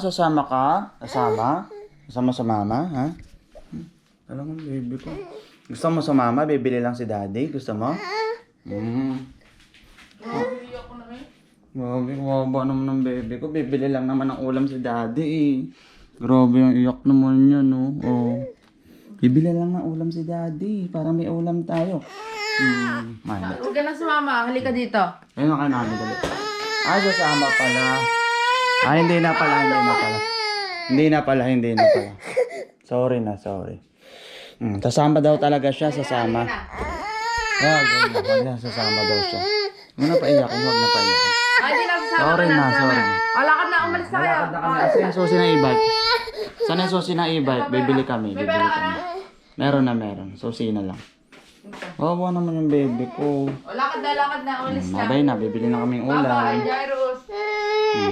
Sasama ka? Sasama? Sasama sa mama, ha? Talagang baby ko. Gusto mo sa mama? Bibili lang si daddy? Gusto mo? Iyak ko na eh. Grabe, kawawa naman ng baby ko. Bibili lang naman ng ulam si daddy eh. Grabe yung iyak naman yan, no? Oh. Bibili lang ng ulam si daddy. Para may ulam tayo. Mahal. Huwag ka na sumama. Halika dito. Ayun ang kanami dali. Sasama pala. Hindi na pala. Hindi na pala. Sorry na, sorry. Sasama daw talaga siya, sasama. Wag na, sasama daw siya. Huwag na paiyakin, huwag na paiyakin. Hindi na sasama. Sorry na, sorry. Lakad na. Umalis na kayo. Saan yung susi ng e-bike? Saan yung susi ng e-bike? Bibili kami. Meron. Susi na lang. Wawa naman yung baby ko. Lakad na. Umalis na. Mabay na, bibili na kaming ulam. Bye-bye, Jairus.